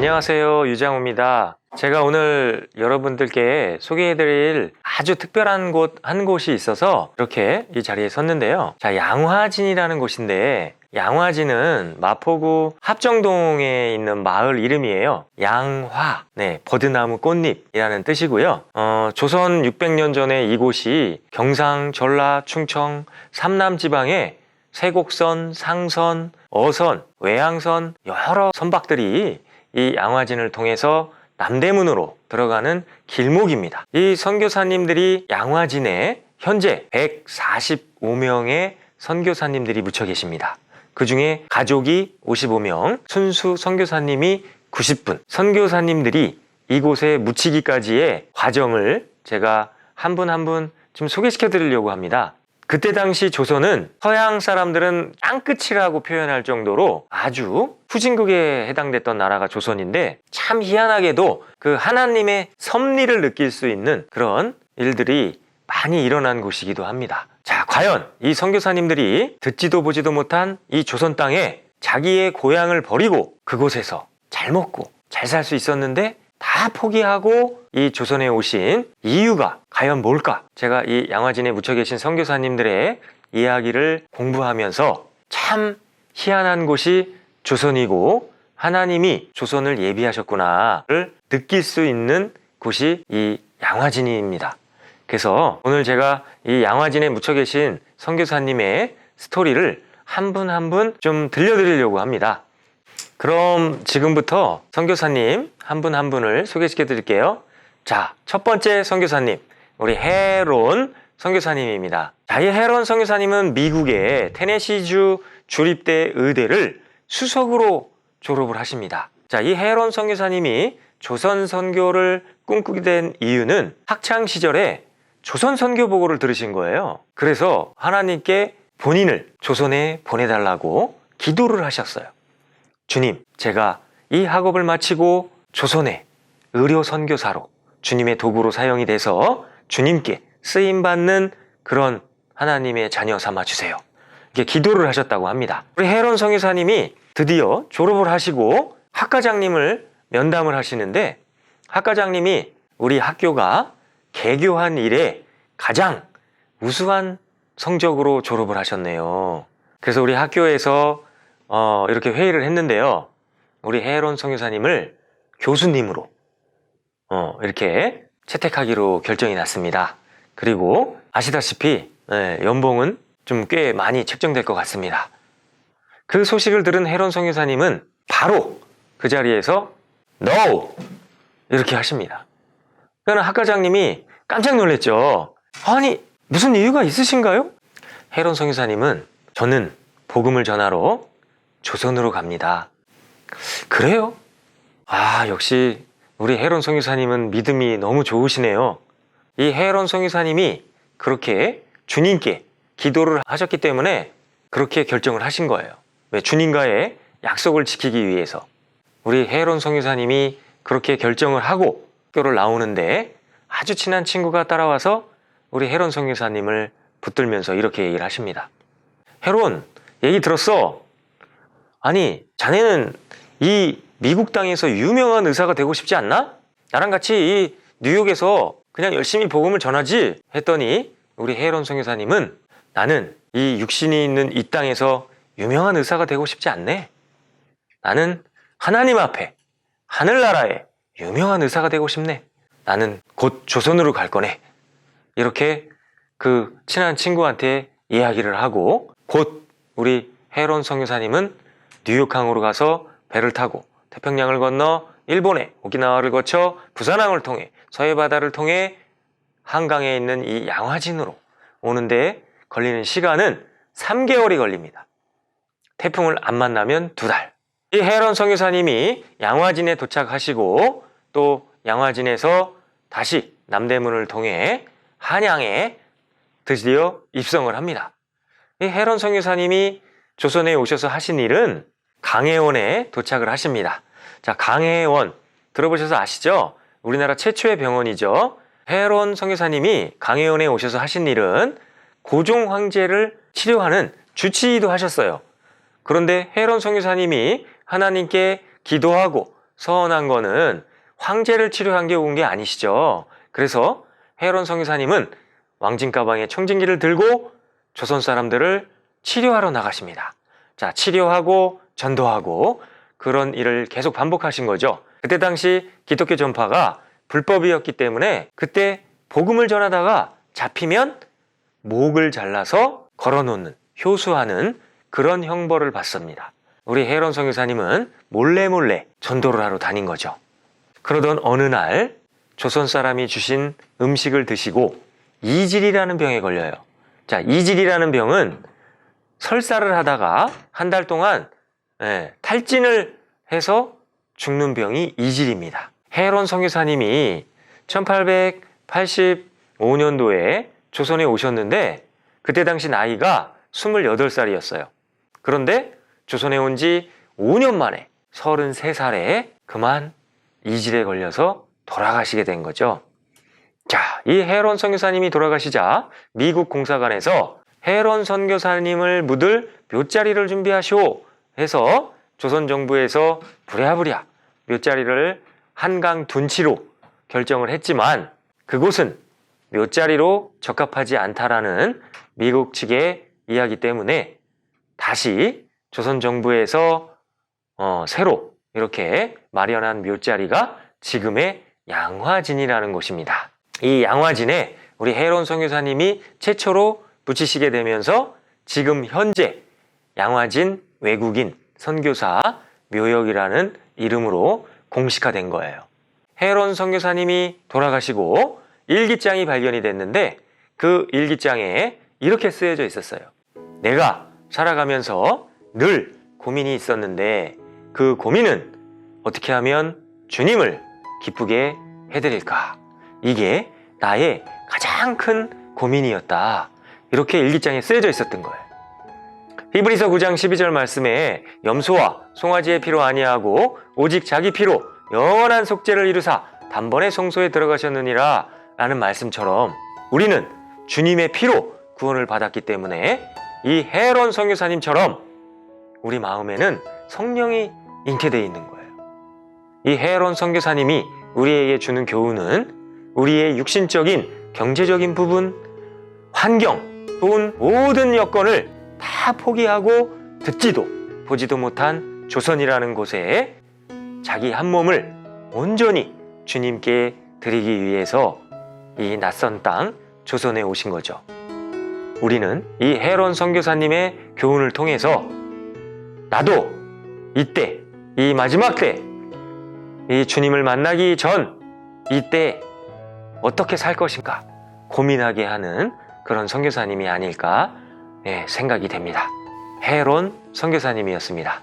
안녕하세요, 유장호입니다. 제가 오늘 여러분들께 소개해드릴 아주 특별한 한 곳이 있어서 이렇게 이 자리에 섰는데요. 자, 양화진이라는 곳인데, 양화진은 마포구 합정동에 있는 마을 이름이에요. 양화, 버드나무 꽃잎이라는 뜻이고요. 조선 600년 전에 이곳이 경상, 전라, 충청, 삼남 지방에 세곡선, 상선, 어선, 외항선 여러 선박들이 이 양화진을 통해서 남대문으로 들어가는 길목입니다. 이 선교사님들이 양화진에 현재 145명의 선교사님들이 묻혀 계십니다. 그 중에 가족이 55명, 순수 선교사님이 90분, 선교사님들이 이곳에 묻히기까지의 과정을 제가 한 분 한 분 좀 소개시켜 드리려고 합니다. 그때 당시 조선은 서양 사람들은 땅끝이라고 표현할 정도로 아주 후진국에 해당됐던 나라가 조선인데, 참 희한하게도 그 하나님의 섭리를 느낄 수 있는 그런 일들이 많이 일어난 곳이기도 합니다. 자, 과연 이 선교사님들이 듣지도 보지도 못한 이 조선 땅에 자기의 고향을 버리고 그곳에서 잘 먹고 잘 살 수 있었는데 다 포기하고 이 조선에 오신 이유가 과연 뭘까? 제가 이 양화진에 묻혀 계신 선교사님들의 이야기를 공부하면서 참 희한한 곳이 조선이고 하나님이 조선을 예비하셨구나를 느낄 수 있는 곳이 이 양화진입니다. 그래서 오늘 제가 이 양화진에 묻혀 계신 선교사님의 스토리를 한 분 한 분 좀 들려드리려고 합니다. 그럼 지금부터 선교사님 한 분 한 분을 소개시켜 드릴게요. 자, 첫 번째 선교사님, 우리 헤론 선교사님입니다. 자, 이 헤론 선교사님은 미국의 테네시주 주립대 의대를 수석으로 졸업을 하십니다. 자, 이 헤론 선교사님이 조선 선교를 꿈꾸게 된 이유는 학창 시절에 조선 선교 보고를 들으신 거예요. 그래서 하나님께 본인을 조선에 보내달라고 기도를 하셨어요. 주님, 제가 이 학업을 마치고 조선의 의료 선교사로 주님의 도구로 사용이 돼서 주님께 쓰임받는 그런 하나님의 자녀 삼아 주세요. 이렇게 기도를 하셨다고 합니다. 우리 헤론 선교사님이 드디어 졸업을 하시고 학과장님을 면담을 하시는데, 학과장님이 우리 학교가 개교한 이래 가장 우수한 성적으로 졸업을 하셨네요. 그래서 우리 학교에서 이렇게 회의를 했는데요. 우리 헤론 선교사님을 교수님으로 이렇게 채택하기로 결정이 났습니다. 그리고 아시다시피 연봉은 좀 꽤 많이 책정될 것 같습니다. 그 소식을 들은 헤론 선교사님은 바로 그 자리에서 NO! 이렇게 하십니다. 그러니까 학과장님이 깜짝 놀랐죠. 아니, 무슨 이유가 있으신가요? 헤론 선교사님은 저는 복음을 전하러 조선으로 갑니다. 그래요? 아, 역시 우리 헤론 선교사님은 믿음이 너무 좋으시네요. 이 헤론 선교사님이 그렇게 주님께 기도를 하셨기 때문에 그렇게 결정을 하신 거예요. 왜? 주님과의 약속을 지키기 위해서. 우리 헤론 선교사님이 그렇게 결정을 하고 학교를 나오는데 아주 친한 친구가 따라와서 우리 헤론 선교사님을 붙들면서 이렇게 얘기를 하십니다. 헤론, 얘기 들었어? 아니, 자네는 이 미국 땅에서 유명한 의사가 되고 싶지 않나? 나랑 같이 이 뉴욕에서 그냥 열심히 복음을 전하지? 했더니 우리 헤론 선교사님은 나는 이 육신이 있는 이 땅에서 유명한 의사가 되고 싶지 않네. 나는 하나님 앞에 하늘나라에 유명한 의사가 되고 싶네. 나는 곧 조선으로 갈 거네. 이렇게 그 친한 친구한테 이야기를 하고 곧 우리 헤론 선교사님은 뉴욕항으로 가서 배를 타고 태평양을 건너 일본의 오키나와를 거쳐 부산항을 통해 서해바다를 통해 한강에 있는 이 양화진으로 오는데 걸리는 시간은 3개월이 걸립니다. 태풍을 안 만나면 2달. 이 헤론 선교사님이 양화진에 도착하시고 또 양화진에서 다시 남대문을 통해 한양에 드디어 입성을 합니다. 이 헤론 선교사님이 조선에 오셔서 하신 일은 강혜원에 도착을 하십니다. 자, 강혜원 들어보셔서 아시죠? 우리나라 최초의 병원이죠. 헤론 선교사님이 강혜원에 오셔서 하신 일은 고종 황제를 치료하는 주치의도 하셨어요. 그런데 헤론 선교사님이 하나님께 기도하고 서운한 거는 황제를 치료한 게 온 게 아니시죠. 그래서 헤론 선교사님은 왕진 가방에 청진기를 들고 조선 사람들을 치료하러 나가십니다. 자, 치료하고 전도하고 그런 일을 계속 반복하신 거죠. 그때 당시 기독교 전파가 불법이었기 때문에 그때 복음을 전하다가 잡히면 목을 잘라서 걸어놓는, 효수하는 그런 형벌을 받습니다. 우리 헤론 선교사님은 몰래 전도를 하러 다닌 거죠. 그러던 어느 날 조선 사람이 주신 음식을 드시고 이질이라는 병에 걸려요. 자, 이질이라는 병은 설사를 하다가 한 달 동안 탈진을 해서 죽는 병이 이질입니다. 헤론 선교사님이 1885년도에 조선에 오셨는데 그때 당시 나이가 28살이었어요. 그런데 조선에 온 지 5년 만에 33살에 그만 이질에 걸려서 돌아가시게 된 거죠. 자, 이 헤론 선교사님이 돌아가시자 미국 공사관에서 헤론 선교사님을 묻을 묘자리를 준비하시오 해서 조선 정부에서 부랴부랴 묘자리를 한강 둔치로 결정을 했지만 그곳은 묘자리로 적합하지 않다라는 미국 측의 이야기 때문에 다시 조선 정부에서 새로 이렇게 마련한 묘자리가 지금의 양화진이라는 곳입니다. 이 양화진에 우리 헤론 선교사님이 최초로 붙이시게 되면서 지금 현재 양화진 외국인 선교사 묘역이라는 이름으로 공식화된 거예요. 헤론 선교사님이 돌아가시고 일기장이 발견이 됐는데 그 일기장에 이렇게 쓰여져 있었어요. 내가 살아가면서 늘 고민이 있었는데 그 고민은 어떻게 하면 주님을 기쁘게 해드릴까? 이게 나의 가장 큰 고민이었다. 이렇게 일기장에 쓰여져 있었던 거예요. 히브리서 9장 12절 말씀에 염소와 송아지의 피로 아니하고 오직 자기 피로 영원한 속죄를 이루사 단번에 성소에 들어가셨느니라 라는 말씀처럼 우리는 주님의 피로 구원을 받았기 때문에 이 헤론 선교사님처럼 우리 마음에는 성령이 잉태되어 있는 거예요. 이 헤론 선교사님이 우리에게 주는 교훈은 우리의 육신적인 경제적인 부분, 환경 또는 모든 여건을 다 포기하고 듣지도 보지도 못한 조선이라는 곳에 자기 한 몸을 온전히 주님께 드리기 위해서 이 낯선 땅 조선에 오신 거죠. 우리는 이 헤론 선교사님의 교훈을 통해서 나도 이때 이 마지막 때 이 주님을 만나기 전 이때 어떻게 살 것인가 고민하게 하는 그런 선교사님이 아닐까 생각이 됩니다. 헤론 선교사님이었습니다.